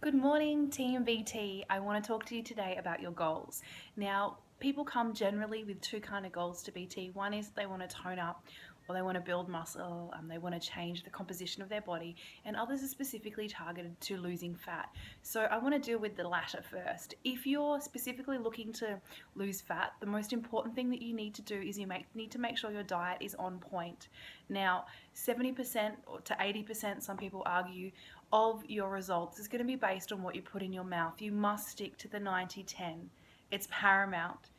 Good morning, Team BT. I want to talk to you today about your goals. Now, people come generally with two kind of goals to BT. One is they want to tone up or they want to build muscle, they want to change the composition of their body, and others are specifically targeted to losing fat. So I want to deal with the latter first. If you're specifically looking to lose fat, the most important thing that you need to do is need to make sure your diet is on point. Now, 70% to 80%, some people argue, of your results is going to be based on what you put in your mouth. You must stick to the 90-10. It's paramount.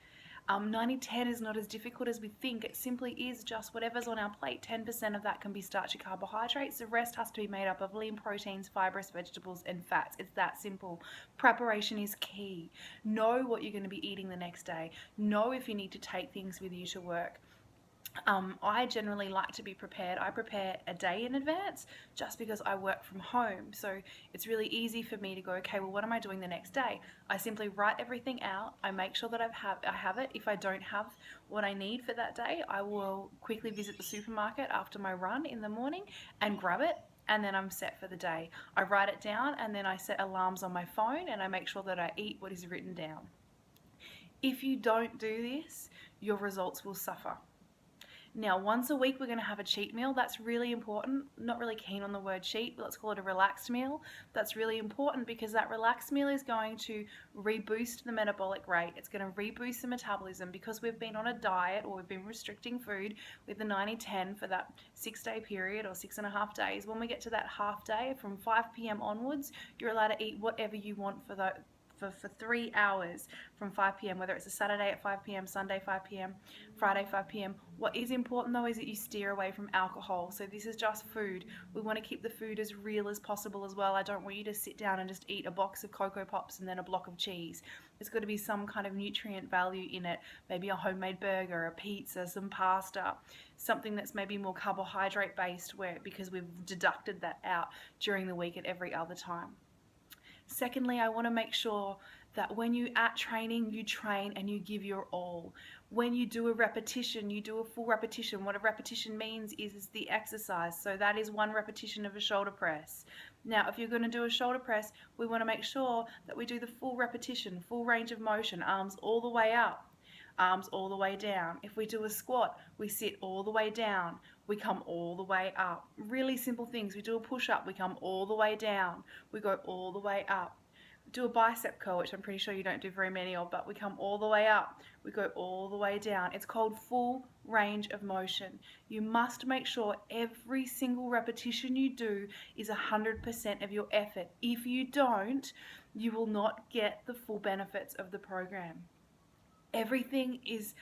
90-10 is not as difficult as we think. It simply is just whatever's on our plate. 10% of that can be starchy carbohydrates. The rest has to be made up of lean proteins, fibrous vegetables, and fats. It's that simple. Preparation is key. Know what you're going to be eating the next day. Know if you need to take things with you to work. I generally like to be prepared. I prepare a day in advance just because I work from home. So it's really easy for me to go, okay, well, what am I doing the next day? I simply write everything out. I make sure that I have it. If I don't have what I need for that day, I will quickly visit the supermarket after my run in the morning and grab it. And then I'm set for the day. I write it down and then I set alarms on my phone and I make sure that I eat what is written down. If you don't do this, your results will suffer. Now, once a week, we're going to have a cheat meal. That's really important. Not really keen on the word cheat, but let's call it a relaxed meal. That's really important because that relaxed meal is going to reboost the metabolic rate. It's going to reboost the metabolism because we've been on a diet or we've been restricting food with the 90-10 for that 6-day period or 6.5 days. When we get to that half day from 5 p.m. onwards, you're allowed to eat whatever you want for 3 hours from 5 p.m., whether it's a Saturday at 5 p.m., Sunday 5 p.m., Friday 5 p.m. What is important though is that you steer away from alcohol. So this is just food. We want to keep the food as real as possible as well. I don't want you to sit down and just eat a box of Cocoa Pops and then a block of cheese. There's got to be some kind of nutrient value in it. Maybe a homemade burger, a pizza, some pasta, something that's maybe more carbohydrate based because we've deducted that out during the week at every other time. Secondly, I want to make sure that when you at training, you train and you give your all. When you do a repetition, you do a full repetition. What a repetition means is the exercise. So that is 1 repetition of a shoulder press. Now, if you're going to do a shoulder press, we want to make sure that we do the full repetition, full range of motion, arms all the way up, arms all the way down. If we do a squat, we sit all the way down, we come all the way up. Really simple things. We do a push-up, we come all the way down, we go all the way up. Do a bicep curl, which I'm pretty sure you don't do very many of, but we come all the way up, we go all the way down. It's called full range of motion. You must make sure every single repetition you do is 100% of your effort. If you don't, you will not get the full benefits of the program. Everything is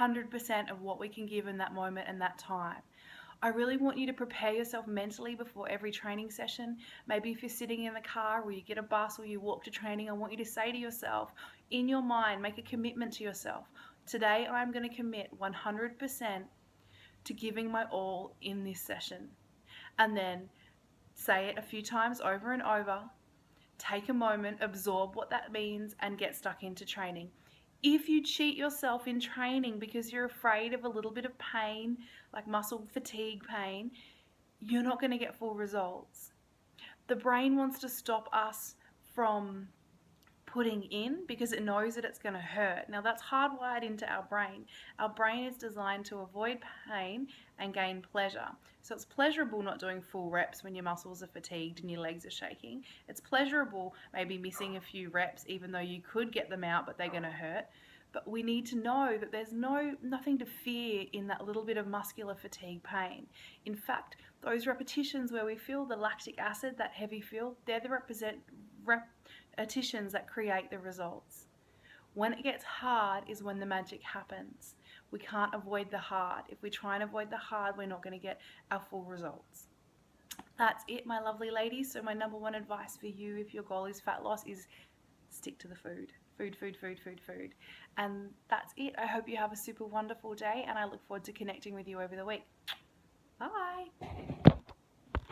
100% of what we can give in that moment and that time. I really want you to prepare yourself mentally before every training session. Maybe if you're sitting in the car or you get a bus or you walk to training, I want you to say to yourself, in your mind, make a commitment to yourself. Today I'm going to commit 100% to giving my all in this session. And then say it a few times over and over. Take a moment, absorb what that means, and get stuck into training. If you cheat yourself in training because you're afraid of a little bit of pain, like muscle fatigue pain, you're not going to get full results. The brain wants to stop us from putting in because it knows that it's going to hurt. Now that's hardwired into our brain. Our brain is designed to avoid pain and gain pleasure. So it's pleasurable not doing full reps when your muscles are fatigued and your legs are shaking. It's pleasurable maybe missing a few reps even though you could get them out but they're going to hurt. But we need to know that there's nothing to fear in that little bit of muscular fatigue pain. In fact, those repetitions where we feel the lactic acid, that heavy feel, they're the repetitions that create the results. When it gets hard is when the magic happens. We can't avoid the hard. If we try and avoid the hard, we're not going to get our full results. That's it, my lovely ladies. So my number 1 advice for you if your goal is fat loss is stick to the food. Food, food, food, food, food. And that's it. I hope you have a super wonderful day and I look forward to connecting with you over the week. Bye.